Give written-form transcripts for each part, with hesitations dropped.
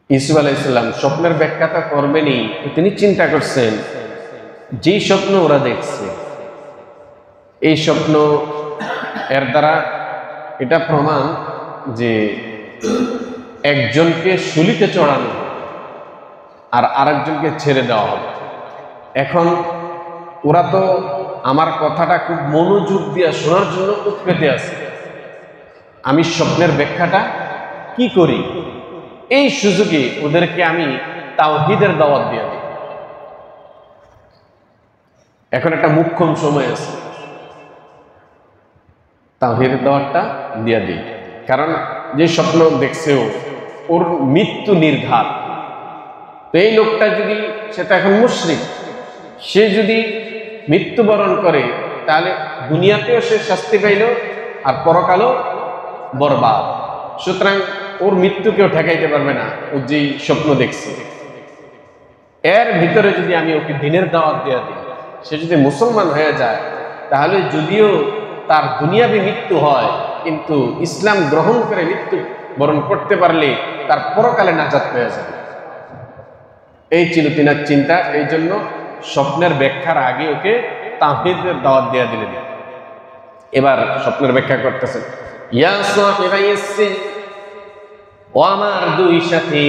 ইউসুফ আলাইহিস সালাম স্বপ্নের ব্যাখ্যাটা করবেনই, তিনি চিন্তা করছেন যেই স্বপ্ন ওরা দেখছে এই স্বপ্ন এর দ্বারা এটা প্রমাণ যে একজনকে শুলিতে চড়ানো আর আরেকজনকে ছেড়ে দেওয়া হবে। এখন ওরা তো আমার কথাটা খুব মনোযোগ দিয়ে শোনার জন্য উৎপেতে আছে, আমি স্বপ্নের ব্যাখ্যাটা কি করি, এই সুযোগে ওদেরকে আমি তাওহীদের দাওয়াত দিয়ে দিই। এখন একটা মুখ্যম সময় আছে, তাওহীদের দাওয়াতটা দিয়ে দিই, কারণ যে স্বপ্ন দেখছে ওর মৃত্যু নির্ঘাত। তো এই লোকটা যদি, সেটা এখন মুশরিক, সে যদি মৃত্যুবরণ করে তাহলে দুনিয়াতেও সে শাস্তি পাইল আর পরকালও বরবাদ। সুতরাং ওর মৃত্যু কেউ ঠেকাইতে পারবে না। ও যেই স্বপ্ন দেখছে এর ভিতরে যদি আমি ওকে দিনের দাওয়াত দেওয়া দিই, সে যদি মুসলমান হয়ে যায় তাহলে যদিও তার দুনিয়াবী মৃত্যু হয়, কিন্তু ইসলাম গ্রহণ করে মৃত্যু বরণ করতে পারলে তার পরকালে নাজাত পেয়ে যাবে। এই ছিল তিনার চিন্তা। এই জন্য স্বপ্নের ব্যাখ্যার আগে ওকে তাওহীদের দাওয়াত দেওয়া দিলেন। এবার স্বপ্নের ব্যাখ্যা করতেছেন, ইয়া সাহিবাইস সিijn, ও আমার দুই সাথী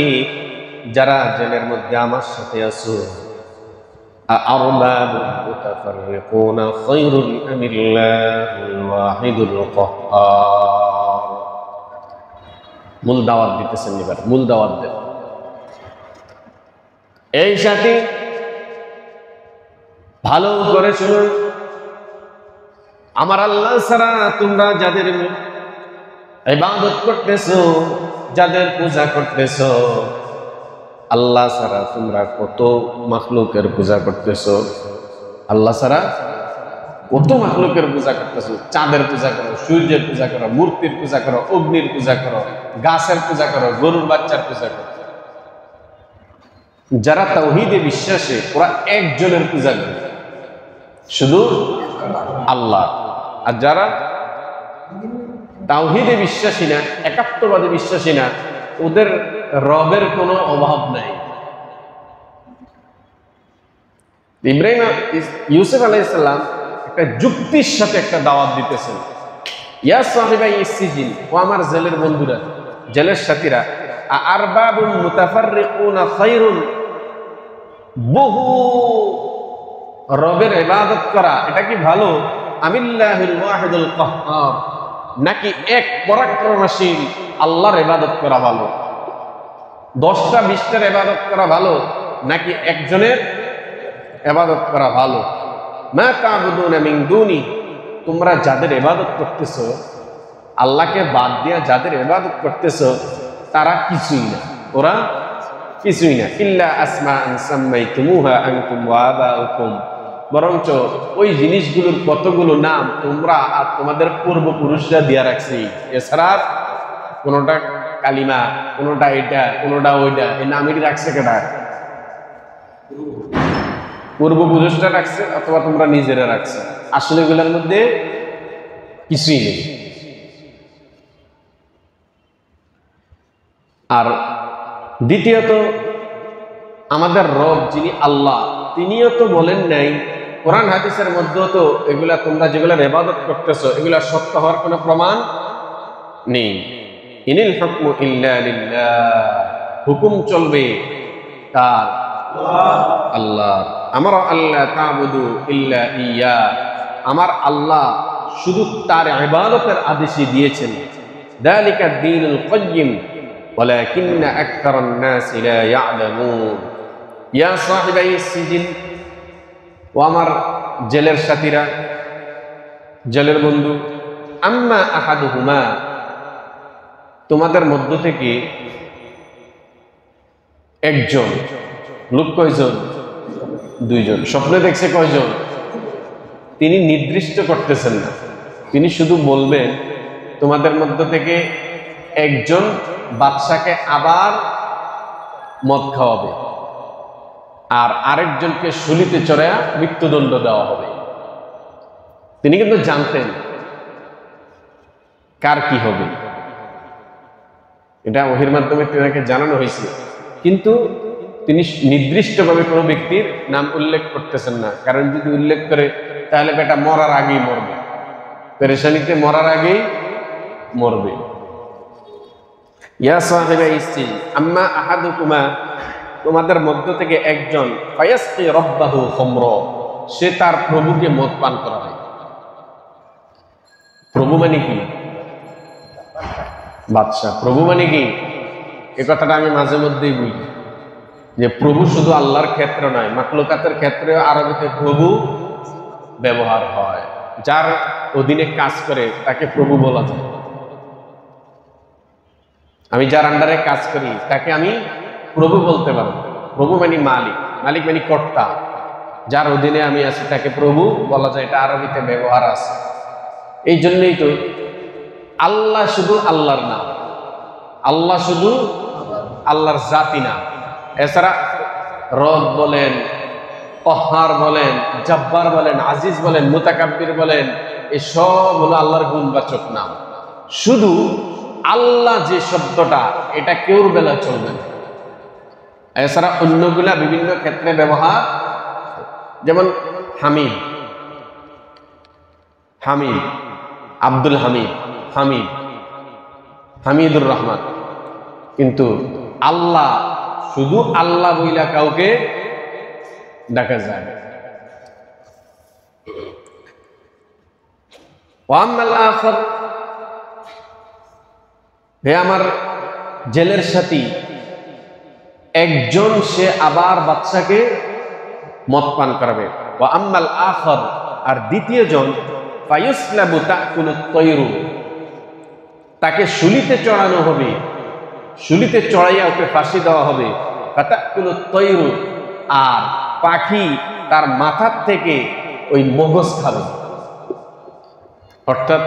যারা জেলের মধ্যে আমার সাথে আছো, আরবাবুন মুতাফাররিকুনা খায়রুন আমিল্লাহুল ওয়াহিদুল কাহ্হার। মূল দাওয়াত দিতেছেন, এবার মূল দাওয়াত দেন। এই সাথী ভালো করে শুনুন, আমার আল্লাহ ছাড়া তোমরা যাদের ইবাদত করতেছো, যাদের পূজা করতেছো, আল্লাহ ছাড়া তোমরা কত মাখলুকের পূজা করতেছো। আল্লাহ ছাড়া কত মাখলুকের পূজা করতেছো। চাঁদের পূজা করো, সূর্যের পূজা করো, মূর্তির পূজা করো, অগ্নির পূজা করো, গাছের পূজা করো, গরুর বাচ্চার পূজা করো। যারা তাওহীদে বিশ্বাসে ওরা একজনের পূজা করে, শুধু আল্লাহ। আর যারা তাওহীদে বিশ্বাসী না, একাত্মবাদে বিশ্বাসী না, ওদের রবের কোনো অভাব নাই। ইউসুফ আলাইহিস সালাম একটা যুক্তির সাথে একটা দাওয়াত দিতেছেন, ইয়া সাহিবাইস সিijn, ও আমার জেলের বন্ধুরা, জেলের সাথীরা, আরবাবুন মুতাফাররিকুনা খায়রুন, বহু রবের ইবাদত করা এটা কি ভালো, আমিল্লাহুল ওয়াহিদুল কাহ্হার, নাকি এক পরাক্রমশীল আল্লাহর ইবাদত করা ভালো? 10টা 20টার ইবাদত করা ভালো নাকি একজনের ইবাদত করা ভালো? মা তা'বুদুনা মিন দুনি, তোমরা যাদের ইবাদত করতেছো, আল্লাহকে বাদ দিয়ে যাদের ইবাদত করতেছো, তারা কিছুই না, ওরা কিছুই না। ইল্লা আসমাআন সাম্মাইতুমুহা আনতুম ওয়া আবাউকুম, বরঞ্চ ওই জিনিসগুলোর কতগুলো নাম তোমরা আর তোমাদের পূর্বপুরুষরা দিয়া রাখছে। এছাড়া কোনোটা কালিমা, কোনোটা এটা, কোনোটা ওইটা, এই নামই রাখছে কেটা? পূর্বপুরুষরা রাখছে অথবা তোমরা নিজেরা রাখছে। আসলে এগুলোর মধ্যে কিছুই নেই। আর দ্বিতীয়ত, আমাদের রব যিনি আল্লাহ, তিনিও তো বলেন নাই, কোরআন হাদিসের মধ্যেও তো এগুলা তোমরা যেগুলার ইবাদত করতেছো এগুলা সত্য হওয়ার কোনো প্রমাণ নেই। ইনিল হুকমু ইল্লা লিল্লাহ, হুকুম চলবে কার? আল্লাহ। আমার আল্লাহ তা'বুদু ইল্লা ইয়া, আমার আল্লাহ শুধু তার ইবাদতের আদেশই দিয়েছেন। যালিকা দ্বীনুল কাইয়্যিম ওয়ালাকিন্না আকতারান নাসি লা ইয়ালামুন। ইয়া সাহিবাইস সিijn, ও আমার জেলের সাথীরা, জেলের বন্ধু, আম্মা আহাদুহুমা, তোমাদের মধ্য থেকে একজন লোক, কয়জন? দুইজন। স্বপ্নে দেখছে কয়জন? তিনি নির্দিষ্ট করতেছেন না, তিনি শুধু বলবেন তোমাদের মধ্য থেকে একজন বাদশাকে আবার মদ খাওয়াবে আর আরেকজনকে শুলিতে চড়ায়া মৃত্যুদণ্ড দেওয়া হবে। তিনি কিন্তু জানতেন কার কি হবে, এটা ওহীর মাধ্যমে তাকে জানানো হয়েছে। কিন্তু তিনি নির্দিষ্টভাবে কোনো ব্যক্তির নাম উল্লেখ করতেছেন না, কারণ যদি উল্লেখ করে তাহলে বেটা মরার আগেই মরবে, পেরেশানিতে মরার আগেই মরবে। ইয়া সাহিবা ইসিল আম্মা আহাদুকুমা, তোমাদের মধ্য থেকে একজন ফায়াসকি রব্বাহু খামর, সে তার প্রভুকে মদ পান করাবে। প্রভু মানে কি? বাদশা। প্রভু মানে কি? এ কথাটা আমি মাঝে মধ্যেই বলি যে প্রভু শুধু আল্লাহর ক্ষেত্রে নয়, মাখলুকাতের ক্ষেত্রে আরবিতে প্রভু ব্যবহার হয়। যার অধীনে কাজ করে তাকে প্রভু বলা যায়। আমি যার আন্ডারে কাজ করি তাকে আমি প্রভু বলতে পারবো। প্রভু মানে মালিক, মালিক মানে কর্তা। যার অধীনে আমি আছি তাকে প্রভু বলা যায়, এটা আরবিতে ব্যবহার আছে। এই জন্যই তো আল্লাহ শুধু আল্লাহর নাম, আল্লাহ শুধু আল্লাহর জাতি নাম। এছাড়া রব বলেন, কহ্হার বলেন, জব্বার বলেন, আজিজ বলেন, মুতাকাব্বির বলেন, এই সব হলো আল্লাহর গুণবাচক নাম। শুধু আল্লাহ যে শব্দটা, এটা কেউর বেলা চলবে না। এছাড়া অন্যগুলা বিভিন্ন ক্ষেত্রে ব্যবহার, যেমন হামিদ, হামিদ, আব্দুল হামিদ, হামিদ, হামিদুর রহমান। কিন্তু আল্লাহ শুধু আল্লাহ বইলা কাউকে ডাকা যায়। ওয়াম্মাল আখর, হে আমার জেলের সাথী, একজন সে আবার বাচ্চাকে মদ পান করাবে। ওয়া আম্মাল আখর, আর দ্বিতীয় জন ফায়ুসলাবু তাকুলুত তয়রু, তাকে শুলিতে চড়ানো হবে, শুলিতে চড়াইয়া ওকে ফাঁসি দেওয়া হবে। ফাতাকুলুত তয়রু, আর পাখি তার মাথার থেকে ওই মগজ খাবে। অর্থাৎ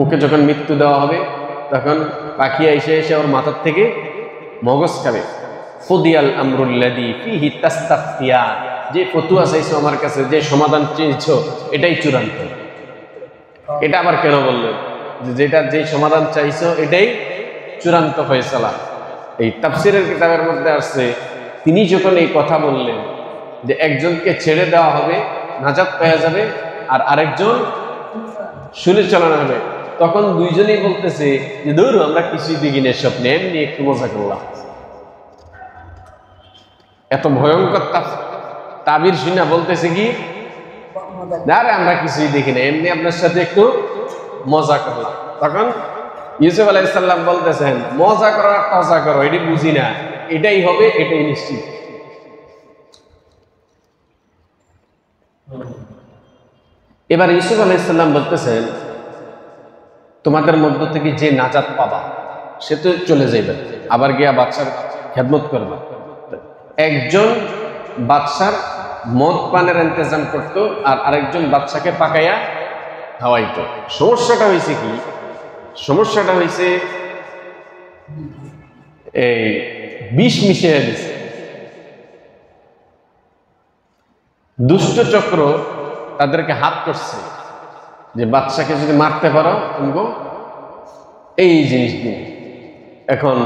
ওকে যখন মৃত্যু দেওয়া হবে তখন পাখি এসে এসে ওর মাথার থেকে মগজ খাবে। ফুদিয়াল আমরুল্লাযী ফীহি তাস্তাফতিয়ান, যে ফতুয়া চাইছো আমার কাছে, যে সমাধান চেয়েছো, এটাই চূড়ান্ত। এটা আবার কেন বললেন যে যেটা যে সমাধান চাইছো এটাই চূড়ান্ত ফয়সালা? এই তাফসীরের কিতাবের মধ্যে আসছে, তিনি যখন এই কথা বললেন যে একজনকে ছেড়ে দেওয়া হবে, নাজাত পেয়ে যাবে, আর আরেকজন শুলে চালানো হবে, তখন দুইজনই বলতেছে যে ধরু আমরা কিছুই দেখি না, স্বপ্নে এমনি একটু মজা করলাম। এত ভয়ঙ্কর তাবির শুনে বলতেছে কি, আরে আমরা কিছুই দেখি না, এমনি আপনার সাথে একটু মজা করলাম। তখন ইউসুফ আলাইহিস সালাম বলতেছেন, মজা করো আর টজা করো এটি বুঝি না, এটাই হবে, এটাই নিশ্চিত। এবার ইউসুফ আলাইহিস সালাম বলতেছেন, তোমাদের মধ্য থেকে যে নাজাত পাবা সে তো চলে যাইবে, আবার গিয়া বাদশার খেদমত করবে। একজন বাদশার মদ পানের ইন্তজাম করতো, আর আরেকজন বাদশাকে পাকাইয়া খাওয়াইতো। সমস্যাটা হয়েছে কি? সমস্যাটা হয়েছে এই বিষ মিশিয়ে দিছে। দুষ্ট চক্র তাদেরকে হাত করছে যে বাদশাকে যদি মারতে পারো তুমি এই জিনিস দিয়ে। এখন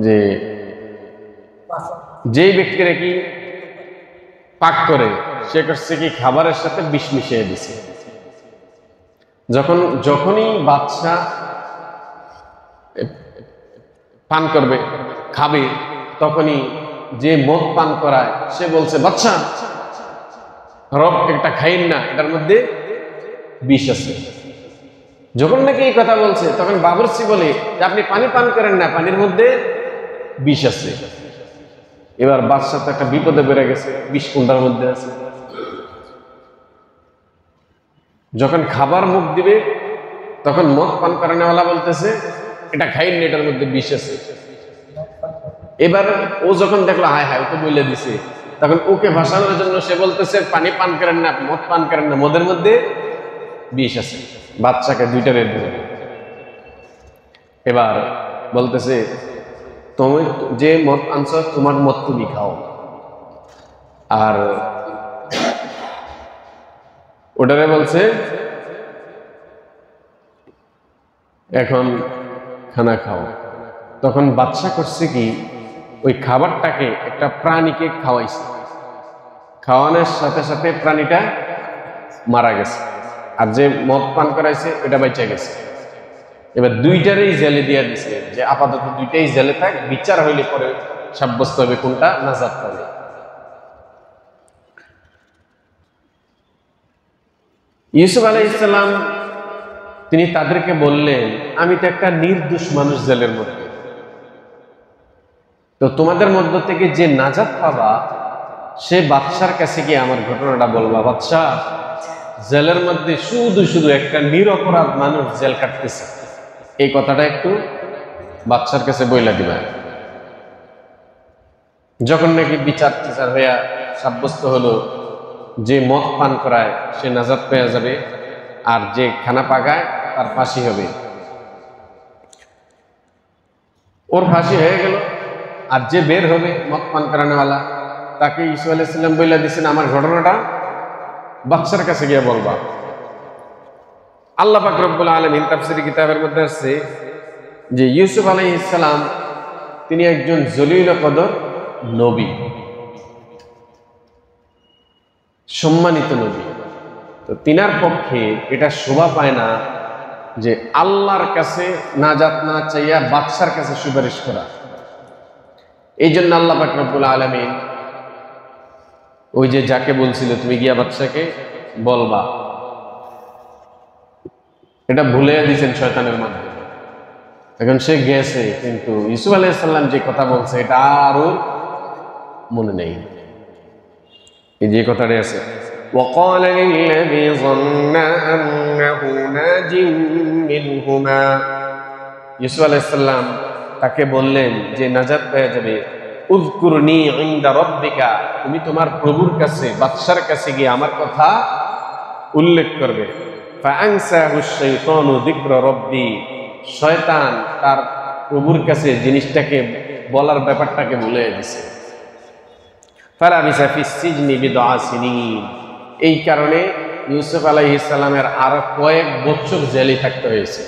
যে যেই ব্যক্তিরা কি পাক করে, সে করছে কি খাবারের সাথে বিষ মিশিয়ে দিছে। যখনই বাদশা পান করবে, খাবে, তখনই যে মদ পান করায় সে বলছে, বাদশা রব একটা খাইন না, এটার মধ্যে বিষ আছে। যখন নাকি এই কথা বলছে তখন বাবরচি বলে যে আপনি পানি পান করেন না, পানির মধ্যে বিষ আছে। এবার বাদশা তো একটা বিপদে বেড়ে গেছে, বিষ কোনটার মধ্যে আছে। যখন খাবার মুখ দিবে তখন মদ পান করানোওয়ালা বলতেছে এটা খাইন না, এটার মধ্যে বিষ আছে। এবার ও যখন দেখলো হায় হায়, ও তো বলে দিছে, তখন ওকে ভাসানোর জন্য সে বলতেছে পানি পান করেন না, মদ পান করেন না, মদের মধ্যে বিষ আছে। বাচ্চাকে দুইটা বের করে, এবার বলতেছে তুমি যে মদ আনছো তোমার মদ তুমি খাও, আর ওটারে বলছে এখন খানা খাও। তখন বাদশা করছে কি, ওই খাবারটাকে একটা প্রাণীকে খাওয়াইছে, খাওয়ানোর সাথে সাথে প্রাণীটা মারা গেছে, আর যে মদ পান করাইছে এটা বেঁচে গেছে। এবার দুইটারই জেলে দিয়ে দিছে যে আপাতত দুইটাই জেলে থাক, বিচার হইলে পরে সাব্যস্ত হবে কোনটা নাজাত পাবে। ইউসুফ আলাইহিস সালাম তিনি তাদেরকে বললেন, আমি তো একটা নির্দোষ মানুষ জেলের মধ্যে, তো তোমাদের মধ্য থেকে যে নাজাত পাবা সে বাদশার কাছে গিয়ে আমার ঘটনাটা বলবা। বাদশাহ, জেলের মধ্যে শুধু শুধু একটা নিরপরাধ মানুষ জেল কাটতেছে, এই কথাটা একটু বাদশার কাছে বইলা দিবা। যখন নাকি বিচার টিচার হইয়া সাব্যস্ত হলো যে মদ পান করায় সে নাজাত পেয়ে যাবে, আর যে খানা পাকায় তার ফাঁসি হবে, ওর ফাঁসি হয়ে গেল। আর যে বের হবে মদ পান করানোওয়ালা, তাকে ইউসুফ আলাইহিস সালাম বইলা দিয়েছেন আমার ঘটনাটা বাদশার কাছে গিয়ে বলবা। আল্লাহ পাক রব্বুল আলামিন তাফসীর কিতাবের মধ্যে আছে যে ইউসুফ আলাইহিস সালাম তিনি একজন জলিল কদর নবী, সম্মানিত নবী। তো তিনার পক্ষে এটা শোভা পায় না যে আল্লাহর কাছে নাজাত না চাইয়া বাদশার কাছে সুপারিশ করা। এই জন্য আল্লাহ পাক রব্বুল আলামিন ওই যে যাকে বলছিল তুমি গিয়া বাদশাকে বলবা, এটা ভুলে দিয়েছেন শয়তানের মাধ্যমে। এখন সে গেছে, কিন্তু ইউসুফ আলাইহিস সালাম যে কথা বলছে এটা আরও মনে নেই। এই যে কথাটা আছে, وقال للذي ظن أنه ناج منهما, ইউসুফ আলাইহিস সালাম তাকে বললেন যে নাজাত পেয়ে যাবে, উযকুরনি ইনদা রাব্বিকা, তুমি তোমার প্রভুর কাছে বাদশার কাছে গিয়ে আমার কথা উল্লেখ করবে। ফাআনসাহু শাইতানু যিকরা রাব্বি, শয়তান তার প্রভুর কাছে জিনিসটাকে বলার ব্যাপারটাকে ভুলে গেছে। ফালাবিসা ফিস সিজনি বিদআ সিনিন, এই কারণে ইউসুফ আলাইহিস সালামের আরো কয়েক বছর জেলে থাকতে হয়েছে।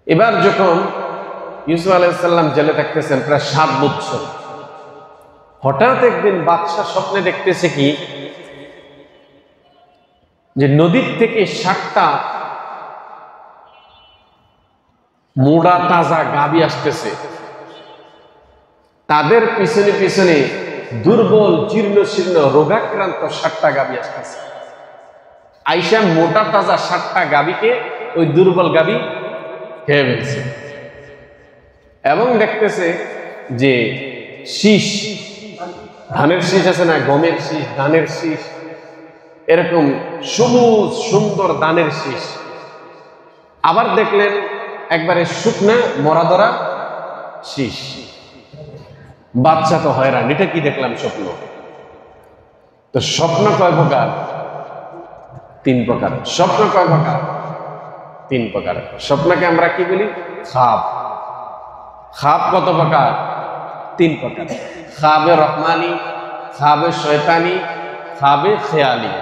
এবার যখন ইউসুফ আলাইহিস সালাম জেলে থাকতেছেন প্রায় 7 বছর, হঠাৎ একদিন বাদশা স্বপ্নে দেখতেছে কি যে নদীর থেকে 7টা মোড়া তাজা গাভী আসতেছে, তাদের পিছনে পিছনে দুর্বল জীর্ণ শীর্ণ রোগাক্রান্ত 7টা গাভী আসতেছে। আইসা মোটা তাজা 7টা গাভীকে ওই দুর্বল গাভী খেয়ে ফেলছে, এবং দেখতেছে যে শীষ, ধানের শীষ আছে না, গমের শীষ, ধানের শীষ, এরকম সবুজ সুন্দর ধানের শীষ। আবার দেখলেন একবারে শুকনা মরা ধরা শীষ। বাচ্চা তো হয়রান, এটা কি দেখলাম স্বপ্ন? তো স্বপ্ন কয় প্রকার? 3 প্রকার। স্বপ্ন কয় প্রকার? 3 প্রকার। স্বপ্নকে আমরা কি বলি? খাব। খাব কত প্রকার? 3 প্রকার। খাবে রহমানি, খাবে শয়তানি, খাবে খেয়ালি।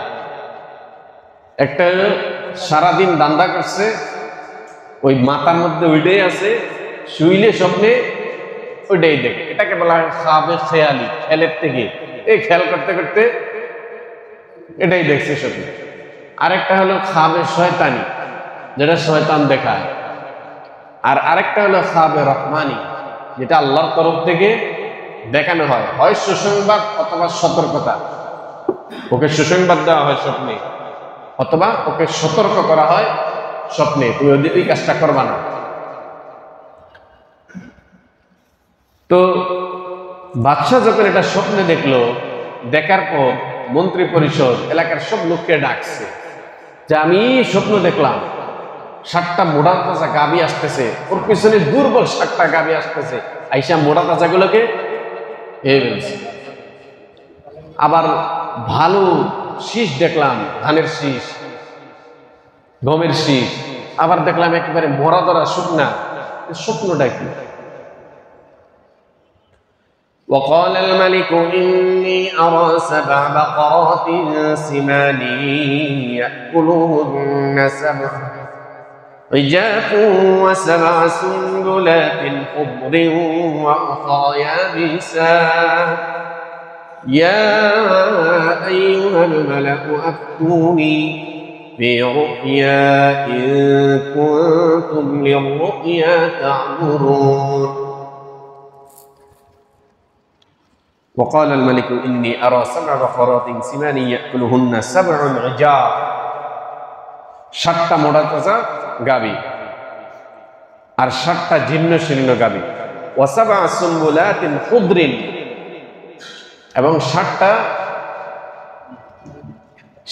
একটা সারাদিন দান্দা করছে, ওই মাথার মধ্যে ওইটাই আছে, শুইলে স্বপ্নে ওইটাই দেখে, এটাকে বলা হয় খাবে খেয়ালি। খেলের থেকে এই খেয়াল করতে করতে এটাই দেখছে স্বপ্নে। আরেকটা হলো খাবে শয়তানি, যেটা শয়তান দেখায়। আর আরেকটা হলো খাবে রহমানি, যেটা আল্লাহর তরফ থেকে দেখানো হয়, হয় সুসংবাদ অথবা সতর্কতা। ওকে সুসংবাদ দেওয়া হয় স্বপ্নে, অথবা ওকে সতর্ক করা হয় স্বপ্নে, তুমি ওই কাজটা করবা না। তো বাদশা যখন এটা স্বপ্নে দেখলো, দেখার পর মন্ত্রী পরিষদ এলাকার সব লোককে ডাকছে যে আমি স্বপ্ন দেখলাম 7টা মোড়া তাজা গাভী আসতেছে, ওর পিছনে দুর্বল 7টা গাভী আসতেছে, আইসা মোড়া তাজাগুলোকে খেয়ে ফেলছে। আবার ভালো শীষ দেখলাম, ধানের শীষ, গমের শীষ। আবার দেখলাম একেবারে মরা ধরা শুকনা। স্বপ্নটা কি? وقال الملك إني أرى 7 بقرات سمان يأكلهن 7 عجاف وسبع سنبلات خضر وأخرى يابسات يا أيها الملأ أفتوني في رؤيا إن كنتم للرؤيا تعبرون وقال الملك إني أرى 7 بقرات سمان يأكلهن 7 عجاف 7টা মোটা তাজা গাবি আর 7টা জীর্ণ শীর্ণ গাবি ওয়াসাবা সুম্বুলাতিন খুদরিন এবং 7টা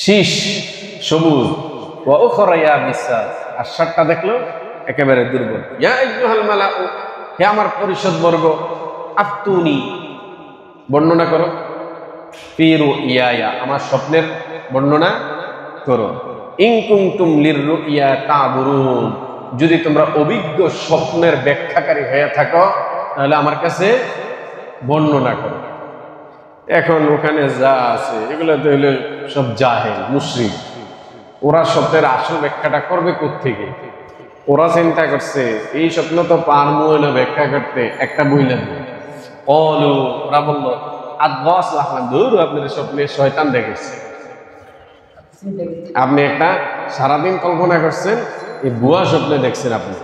শীষ সবুজ ওয়া উখরা ইয়াবিসা আর 7টা দেখলো একেবারে দুর্বল ইয়া আইয়ুহাল মালাউ হে আমার পরিষদ বর্গ আফতুনি বর্ণনা করো ফি রুইয়া আমার স্বপ্নের বর্ণনা করো ইন কুনতুম লিররুইয়া তা'বুরুন যদি তোমরা অভিজ্ঞ স্বপ্নের ব্যাখ্যাকারী হয়ে থাকো তাহলে আমার কাছে বর্ণনা করো এখন ওখানে যা আছে এগুলো তো হলো সব জাহেল মুশরিক ওরা স্বপ্নের আসল ব্যাখ্যাটা করবে কোত্থেকে ওরা চিন্তা করছে এই স্বপ্ন তো পারমু না ব্যাখ্যা করতে একটা বই লাগবে অলু ওরা বললো আদগাস আহলাম দূর আপনাদের স্বপ্নে শয়তান দেখেছে আপনি একটা সারাদিন কল্পনা করছেন এই ভুয়া স্বপ্নে দেখছেন আপনি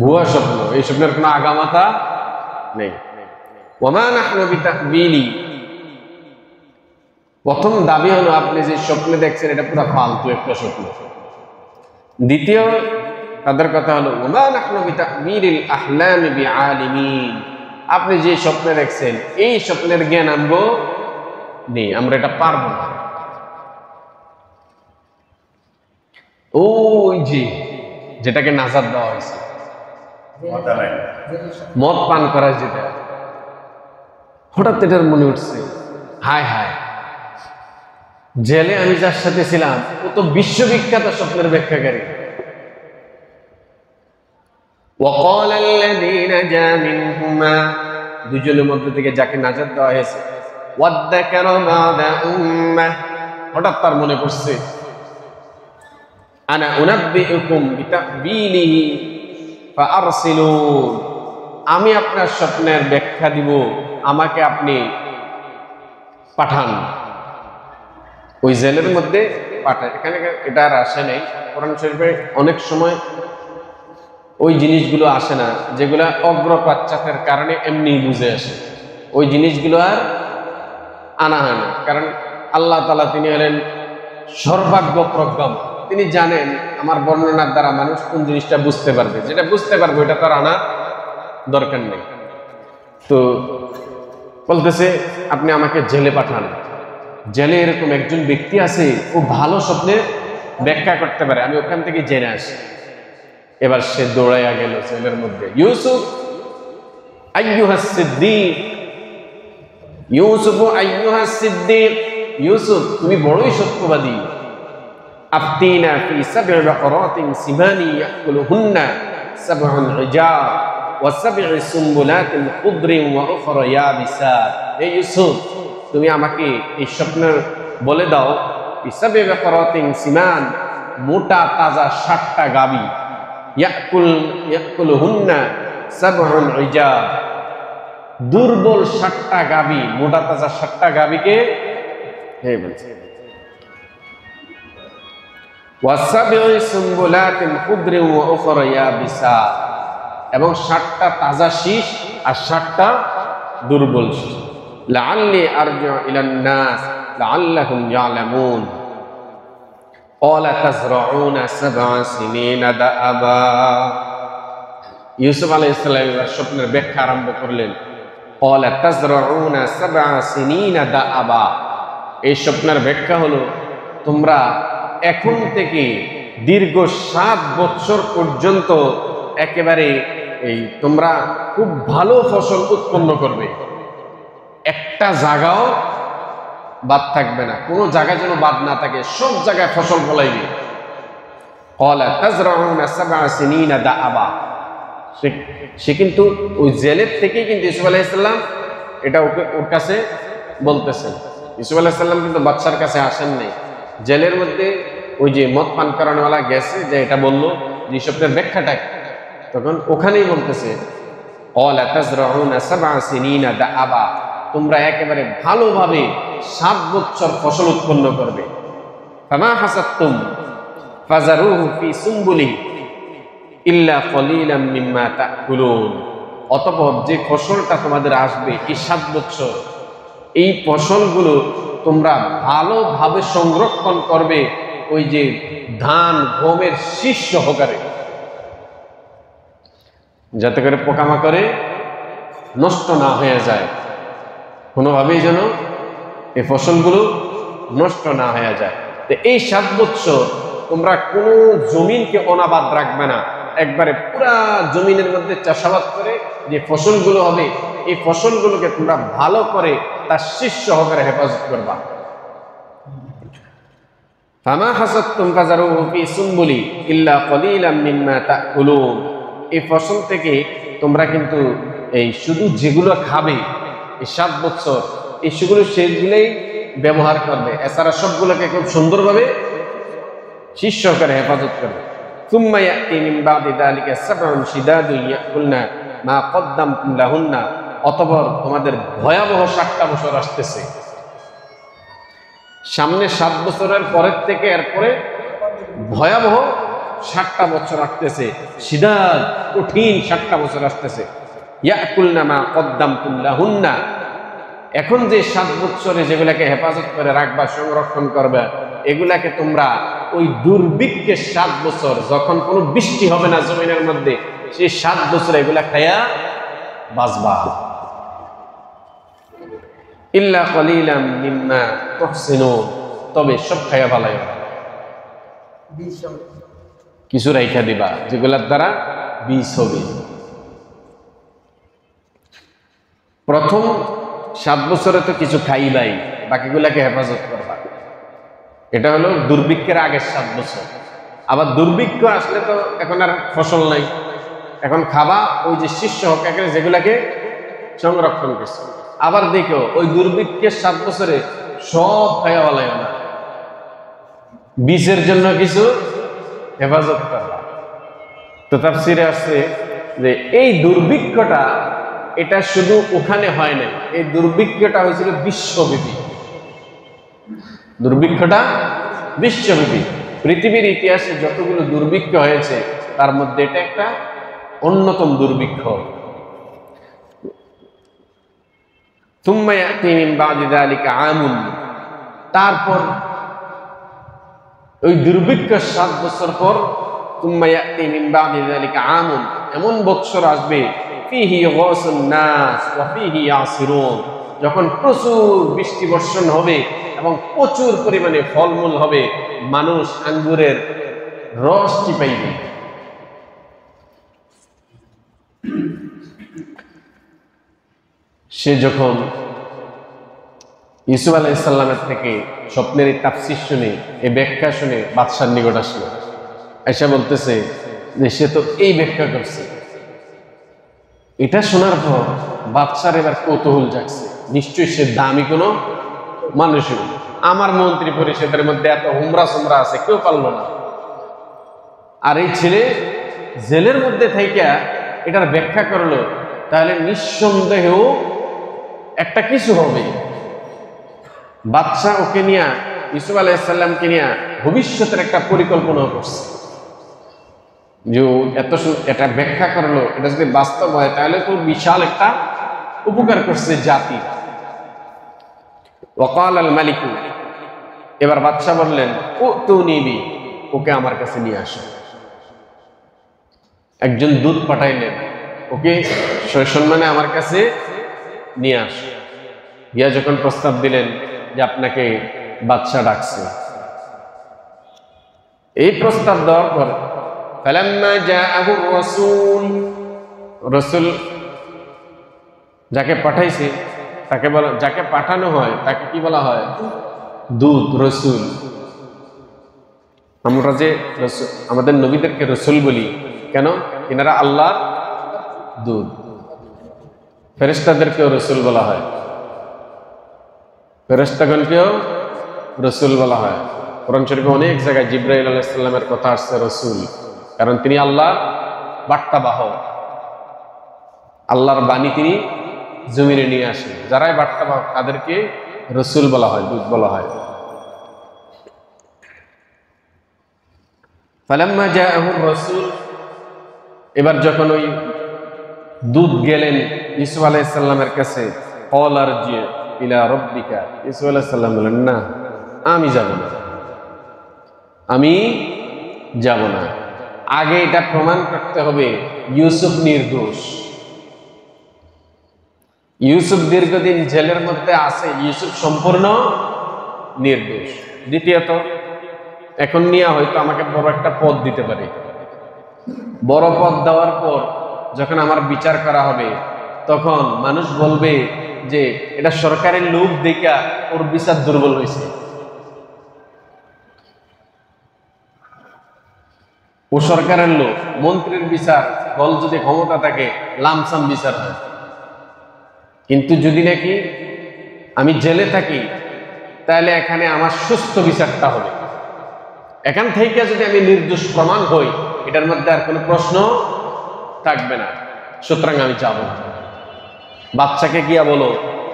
ভুয়া স্বপ্ন এই স্বপ্নের কোনো আগামাতা নেই ওমা নাহনু বিতাকবিলি প্রথম দাবি হলো আপনি যে স্বপ্নে দেখছেন এটা পুরো ফালতু একটা স্বপ্ন দ্বিতীয় তাদের কথা হলো ওমা নাহনু বিতাকবিলিল আহলামি বিআলিমিন আপনি যে স্বপ্নে দেখছেন এই স্বপ্নের জ্ঞান আনবো নেই আমরা এটা পারবো না ওই যে যেটাকে নাজাত দেওয়া হয়েছে মদ পান করা যেটা হঠাৎ এটার মনে উঠছে হায় হায় জেলে আমি যার সাথে ছিলাম ও তো বিশ্ববিখ্যাত স্বপ্নের ব্যাখ্যাকারী وقال الذين نجا منهما দুজনের মধ্যে থেকে যাকে নাজাত দেওয়া হয়েছে ওয়াদ্দাকার বাদা উম্মাহ হঠাৎ তার মনে পড়ছে আনা উনাব্বিউকুম বিতাকবিলিহি ফাআরসিলুন আমি আপনার স্বপ্নের ব্যাখ্যা দিব আমাকে আপনি পাঠান ওই জেলের মধ্যে পাঠান এখানে এটা আর আসে নাই কোরআন শরীফে অনেক সময় ওই জিনিসগুলো আসে না যেগুলা অগ্রপাশ্চাতের কারণে এমনি বুঝে আসে ওই জিনিসগুলো আর আনা হয় না কারণ আল্লাহ তাআলা তিনি হলেন সর্বাজ্ঞ প্রজ্ঞম তিনি জানেন আমার বর্ণনার দ্বারা মানুষ কোন জিনিসটা বুঝতে পারবে যেটা বুঝতে পারবে এটা তো আর আনা দরকার নেই তো বলতেছে আপনি আমাকে জেলে পাঠান জেলে এরকম একজন ব্যক্তি আছে ও ভালো স্বপ্নের ব্যাখ্যা করতে পারে আমি ওখান থেকে জেনে আসি এবার সে দৌড়াইয়া গেল জেলের মধ্যে ইউসুফ আইয়ুহাস সিদ্দিক ইউসুফ আইয়ুহাস সিদ্দিক ইউসুফ তুমি বড়ই সত্যবাদী আফতিনা ফি 7 বাকরাতিন সিমানি ইয়াকুলুহুন্না 7 ইজাব ওয়া 7 সুম্বুলাতিন খুদরিন ওয়া উখরা ইয়াবিসাত হে ইউসুফ তুমি আমাকে এই স্বপ্ন বলে দাও ফি 7 বাকরাতিন সিমান মোটা তাজা 7টা গাবি ইয়াকুলুহুন্না 7 ইজাব দুর্বল 7টা গাবি মোটা তাজা 7টা গাবিকে হে বলছে ওয়াসাবিউ সুম্বুলাতিন খুদরিন ওয়া উখরা ইয়াবিসাত এবং 7টা তাজা শীষ আর 7টা দুর্বল শীষ লাআল্লি আরজিউ ইলান নাস লাআল্লাহুম ইয়ালামুন ক্বালা তাজরাউনা 7 সিনিনা দাআবা ইউসুফ আলাইহিস সালাম এর স্বপ্নের ব্যাখ্যা আরম্ভ করলেন ক্বালা তাজরাউনা 7 সিনিনা দাআবা এই স্বপ্নের ব্যাখ্যা হলো তোমরা এখন থেকে দীর্ঘ 7 বছর পর্যন্ত একেবারে এই তোমরা খুব ভালো ফসল উৎপন্ন করবে একটা জায়গাও বাদ থাকবে না কোনো জায়গা যেন বাদ না থাকে সব জায়গায় ফসল ফলাইবে ক্বালা তাজরাউনা 7 সিনিনা দাআবা সে কিন্তু ওই জেলের থেকে কিন্তু ইউসুফ আলাইহিস সালাম এটা ওর কাছে বলতেছেন ইউসুফ আলাইহিস সালাম কিন্তু বাদশার কাছে আসেন নাই জেলের মধ্যে ওই যে মদ পান করানোওয়ালা গেছে যে এটা বললো যে স্বপ্নের ব্যাখ্যাটা, তখন ওখানেই বলতেছে ক্বালা তাজরাউনা সাবআ সিনিনা দাআবা, তোমরা একেবারে ভালোভাবে 7 বছর ফসল উৎপন্ন করবে। ফামা হাসাদতুম ফাজারুহু ফি সুমবুলিহি ইল্লা কলিলাম মিম্মা তাকুলুন, অতঃপর যে ফসলটা তোমাদের আসবে এই 7 বছর, এই ফসলগুলো তোমরা ভালোভাবে সংরক্ষণ করবে, ওই যে ধান গমের শীষ সহকারে, যাতে করে পোকামাকড়ে নষ্ট না হয়ে যায়, কোনোভাবেই যেন এই ফসলগুলো নষ্ট না হয়ে যায়। তো এই 7 বছর তোমরা কোনো জমিনকে অনাবাদ রাখবে না, একবারে পুরা জমিনের মধ্যে চাষাবাদ করে যে ফসলগুলো হবে এই ফসলগুলোকে তোমরা ভালো করে তার শীষ সহকারে হেফাজত করবা। ফামা হাসাদতুম ফাজারুহু ফি সুমবুলি ইল্লা কলিলাম মিম্মা তাকুলুন, এই ফসল থেকে তোমরা কিন্তু এই শুধু যেগুলো খাবে এই 7 বছর এই সেগুলোই ব্যবহার করবে, এছাড়া সবগুলোকে খুব সুন্দরভাবে শীষ সহকারে হেফাজত করবে। সুম্মা ইয়াতি মিন বাদি যালিকা সাবউন শিদাদুন ইয়াকুলনা মা কদ্দামতুম লাহুন্না, অতঃপর তোমাদের ভয়াবহ 7টা বছর আসতেছে। সামনে 7 বছরের পরের থেকে এরপরে ভয়াবহ 7টা বছর আসতেছে, শিদাদ কঠিন 7টা বছর আসতেছে। ইয়াকুলনা মা কদ্দামতুম লাহুন্না, এখন যে 7 বছরে যেগুলাকে হেফাজত করে রাখবা, সংরক্ষণ করবে, এগুলাকে তোমরা ওই দুর্ভিক্ষের 7 বছর, যখন কোনো বৃষ্টি হবে না জমিনের মধ্যে, সেই 7 বছর এগুলা খাইয়া বাঁচবা। ইল্লা কলিলাম মিম্মা তুহসিনুন, তবে সব খাইয়া ভালাই, কিছু রাইখা দিবা যেগুলার দ্বারা বীজ হবে। প্রথম 7 বছরে তো কিছু খাইবাই, বাকিগুলাকে হেফাজত করবা। এটা হলো দুর্ভিক্ষের আগের 7 বছর। আবার দুর্ভিক্ষ আসলে তো এখন আর ফসল নাই, এখন খাবা ওই যে শীষ সহকারে যেগুলাকে সংরক্ষণ করছে। আবার দেখো ওই দুর্ভিক্ষের 7 বছরে সব খাইয়া বলাই না, বীজের জন্য কিছু হেফাজত করবা। তো তাফসিরে আসছে যে এই দুর্ভিক্ষটা এটা শুধু ওখানে হয় না, এই দুর্ভিক্ষটা হয়েছিল বিশ্বব্যাপী। দুর্ভিক্ষটা বিশ্বব্যাপী, পৃথিবীর ইতিহাসে যতগুলো দুর্ভিক্ষ হয়েছে তার মধ্যে এটা একটা অন্যতম দুর্ভিক্ষ। সুম্মা ইয়াতি মিন বাদি যালিকা আমুন, তারপর ওই দুর্ভিক্ষ 7 বছর পর সুম্মা ইয়াতি মিন বাদি যালিকা আমুন, এমন বছর আসবে ফিহি গাসুন নাস ওয়া ফিহি ইয়াসিরুন, যখন প্রচুর বৃষ্টি বর্ষণ হবে এবং প্রচুর পরিমাণে ফলমূল হবে, মানুষ আঙ্গুরের রস চিপাইবে। সে যখন ইউসুফ আলাইহিস সালামের থেকে স্বপ্নের এই তাফসীর শুনে, এই ব্যাখ্যা শুনে বাদশার নিকট আসলো, আয়েশা বলতেছে যে সে তো এই ব্যাখ্যা করছে। এটা শোনার পর বাদশার এবার কৌতূহল জাগছে, নিশ্চয়ই সে দামি কোনো মানুষ। আমার মন্ত্রী পরিষদের মধ্যে এত হুমরা সুমরা আছে, কেউ পারল না। আর এই ছেলে জেলের মধ্যে থাইকা এটার ব্যাখ্যা করলো, তাহলে নিঃসন্দেহ একটা কিছু হবে। বাদশা ওকে নিয়ে, ইউসুফ আলাইহিস সালামকে নিয়ে ভবিষ্যতের একটা পরিকল্পনা করছে যে এটা ব্যাখ্যা করলো, এটা যদি বাস্তব হয় তাহলে তো বিশাল একটা উপকার করছে জাতি। ওয়াকাল আল মালিক, এবার বাদশা বললেন উতুনি বি, ওকে আমার কাছে নিয়ে আসো। একজন দূত পাঠাইলেন, ওকে সসম্মানে আমার কাছে নিয়ে আসো। গিয়া যখন প্রস্তাব দিলেন যে আপনাকে বাদশা ডাকছে, এই প্রস্তাব দেওয়ার পর ফালাম্মা জাআহু রাসূল, রাসূল যাকে পাঠাইছে তাকে বলা, যাকে পাঠানো হয় তাকে কি বলা হয়? দূত, রাসূল। আমরা যে আমাদের নবীদেরকে রাসূল বলি কেন? এনারা আল্লাহর দূত। ফেরেশতাদেরকেও রাসূল বলা হয়, ফেরেশতাগণকেও রাসূল বলা হয়। কোরআন শরীফে অনেক জায়গায় জিবরাইল আলাইহিস সালামের কথা আসছে রাসূল। কারণ তিনি আল্লাহর বার্তাবাহক, আল্লাহর বাণী তিনি জমিনে নিয়ে আসেন। যারাই বার্তাবাহক তাদেরকে রসুল বলা হয়, দূত বলা হয়। ফালাম্মা জাআহুর রাসূল, এবার যখন ওই দূত গেলেন ইউসুফ আলাইহিস সালামের কাছে, ক্বালা আরজি ইলা রাব্বিকা, ইউসুফ আলাইহিস সালাম বলেন, না আমি যাব না, আমি যাব না। আগে এটা প্রমাণ করতে হবে ইউসুফ নির্দোষ। ইউসুফ দীর্ঘদিন জেলের মধ্যে আছে, ইউসুফ সম্পূর্ণ নির্দোষ। দ্বিতীয়ত, এখন নিয়ে হয়তো আমাকে বড় একটা পদ দিতে পারে, বড় পদ দেওয়ার পর যখন আমার বিচার করা হবে তখন মানুষ বলবে যে এটা সরকারের লোক দেখা ওর বিচার দুর্বল হয়েছে, ও সরকারের লোক। মন্ত্রীর বিচার বল যদি ক্ষমতা থাকে লামসাম বিচার হয়, কিন্তু যদি নাকি আমি জেলে থাকি তাহলে এখানে আমার সুস্থ বিচারটা হবে। এখান থেকে যদি আমি নির্দোষ প্রমাণ হই এটার মধ্যে আর কোনো প্রশ্ন থাকবে না, সুতরাং আমি যাব না। বাচ্চাকে গিয়া বলো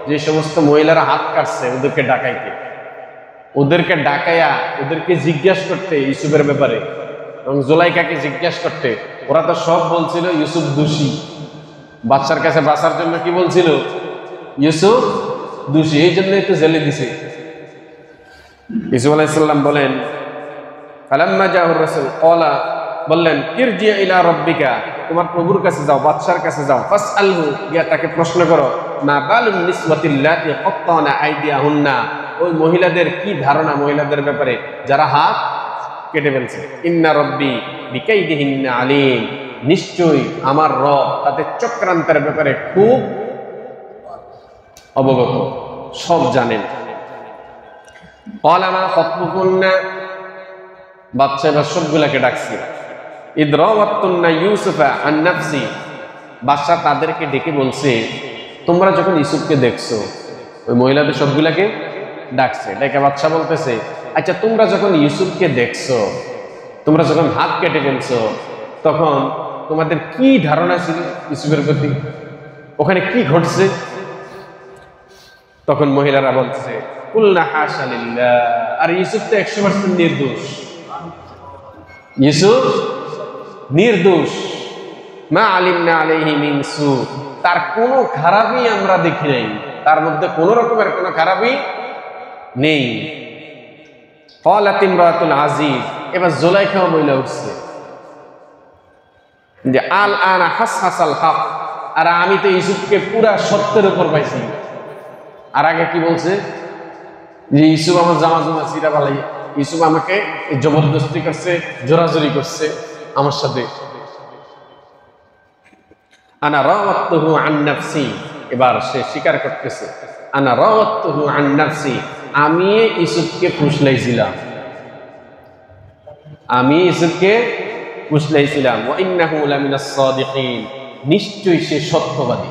যে সমস্ত মহিলারা হাত কাটছে ওদেরকে ডাকাইতে, ওদেরকে ডাকাইয়া ওদেরকে জিজ্ঞাসা করতে ইউসুফের ব্যাপারে, এবং জুলাইকাকে জিজ্ঞাসা করতে। ওরা তো সব বলছিল ইউসুফ দোষী, বাচ্চার কাছে বাঁচার জন্য কি বলছিল, ইউসুফ দোষী, এই জন্যই তো জেলে দিছে। ইউসুফ আলাইহিস সালাম বলেন, ফালাম্মা জাআহুর রাসূল ক্বালা, বললেন, ইরজি ইলা রাব্বিকা, তোমার প্রভুর কাছে যাও, বাদশার কাছে যাও, ফাসআলহু, গিয়া তাকে প্রশ্ন করো, মা বালুন নিসওয়াতিল্লাতি ক্বাত্তানা আইদিয়াহুন্না, ওই মহিলাদের কি ধারণা মহিলাদের ব্যাপারে যারা হাত কেটে ফেলছে। ইন্না রাব্বি বিকাইদিহিন্না আলীম, নিশ্চয়ই আমার রব তাদের চক্রান্তের ব্যাপারে খুব অবগত, সব জানেন। ক্বালা মা খাতবুকুন্না, বাদশা এবার সবগুলাকে ডাকছে। ইদ রাওয়াতুন্না ইউসুফা আন নাফসি, বাদশা তাদেরকে ডেকে বলছে, তোমরা যখন ইউসুফকে দেখছো, ওই মহিলাদের সবগুলাকে ডাকছে, ডেকে বাদশা বলতেছে, আচ্ছা তোমরা যখন ইউসুফকে দেখছো, তোমরা যখন হাত কেটে ফেলছো, তখন তোমাদের কি ধারণা ছিল ইউসুফের প্রতি, ওখানে কি ঘটছে? তখন মহিলারা বলছে, কুলনা হাশা লিল্লাহ, আর ইউসুফ তো 100% নির্দোষ, ইউসুফ নির্দোষ, মা আলিমনা আলাইহি মিন সু, তার কোনো খারাপই আমরা দেখি নাই, তার মধ্যে কোনো রকমের কোনো খারাপই নেই। ক্বালাত ইমরাতুল আজিজ, এবার জুলাইখাও বলে উঠছে যে আল আনা হাসহাসাল হক, আর আমি তো ইউসুফকে পুরা সত্যের উপর পাইছি। আর আগে কি বলছে যে ইউসুফ আমার জামা জমা চিরা বালাই, ইউসুফ আমাকে জবরদস্তি করছে, জোরাজুরি করছে আমার সাথে। আনা রাওয়াতুহু আন নাফসি, এবার সে স্বীকার করতেছে, আনা রাওয়াতুহু আন নাফসি, আমি ইউসুফকে ফুসলাইছিলাম, আমি ইউসুফকে ফুসলাইছিলাম। ওয়া ইন্নাহু লামিনাস সাদিকিন, নিশ্চয়ই সে সত্যবাদী,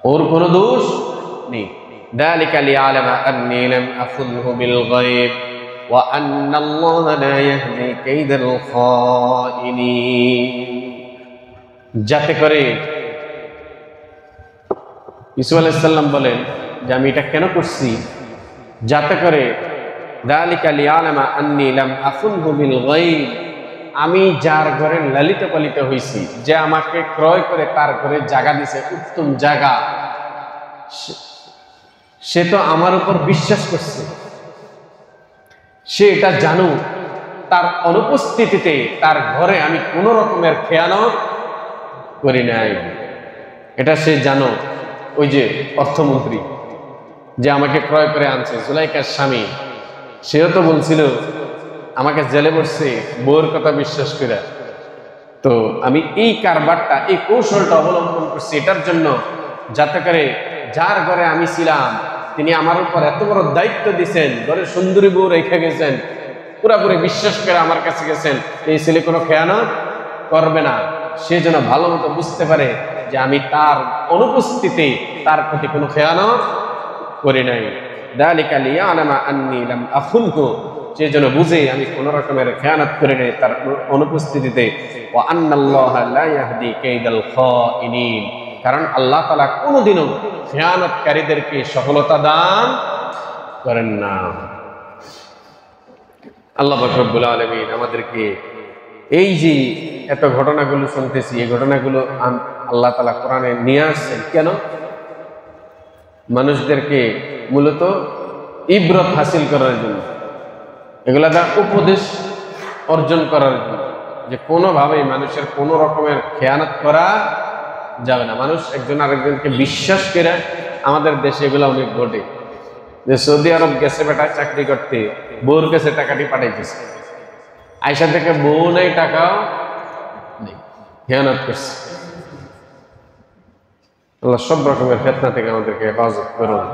ওর কোনো দোষ নেই। ذلك ليعلم أني لم أخذه بالغيب وأن الله لا يهدي كيد الخائنين, যাতে করে ইউসুফ আলাইহিস সালাম বলেন যে আমি এটা কেন করছি, যাতে করে ذلك ليعلم أني لم أخذه بالغيب, আমি যার ঘরে লালিত পালিত হয়েছি, যে আমাকে ক্রয় করে তার ঘরে জায়গা দিছে, উত্তম জায়গা, সে তো আমার উপর বিশ্বাস করছে, সে এটা জানো তার অনুপস্থিতিতে তার ঘরে আমি কোন রকমের খেয়ানত করি নাই, এটা সে জানো। ওই যে অর্থমন্ত্রী যে আমাকে ক্রয় করে আনছে, জুলাইকার স্বামী, সেও তো বলছিল আমাকে জেলে পড়ছে বউয়ের কথা বিশ্বাস করে। তো আমি এই কারবারটা, এই কৌশলটা অবলম্বন করছি এটার জন্য, যাতে করে যার ঘরে আমি ছিলাম তিনি আমার উপর এত বড় দায়িত্ব দিয়েছেন, ঘরে সুন্দরী বউ রেখে গেছেন, পুরাপুরি বিশ্বাস করে আমার কাছে গেছেন, এই ছেলে কোনো খেয়ানত করবে না, সে যেন ভালো মতো বুঝতে পারে যে আমি তার অনুপস্থিতি তার প্রতি কোনো খেয়ানত করি নাই। যালিকা লিয়ালামা আন্নী লাম আখুনহু, সে যেন বুঝে আমি কোন রকমের খেয়ানত করে নেই তার অনুপস্থিতিতে। ওয়া আন্নাল্লাহা লা ইয়াহদি কাইদাল খাইনিন, কারণ আল্লাহ তাআলা কোনোদিনও খেয়ানতকারীদেরকে সফলতা দান করেন না। আল্লাহ পাক রব্বুল আলামিন আমাদেরকে এই যে এত ঘটনাগুলো শুনতেছি, এই ঘটনাগুলো আল্লাহ তাআলা কোরআনে নিয়ে আসছেন কেন? মানুষদেরকে মূলত ইবরত হাসিল করার জন্য, এগুলা দ্বারা উপদেশ অর্জন করার জন্য, যে কোনোভাবেই মানুষের কোনো রকমের খেয়ানত করা যাবে না। মানুষ একজন আরেকজনকে বিশ্বাস করে, আমাদের দেশে এগুলো অনেক ঘটে, যে সৌদি আরব গেছে বেটা চাকরি করতে, বউর কাছে টাকাটি পাঠাইতেছে, আয়সা থেকে বউ নেই টাকাও নেই, খেয়ানত করছে। আল্লাহ সব রকমের ফিতনা থেকে আমাদেরকে হেফাজত করুন।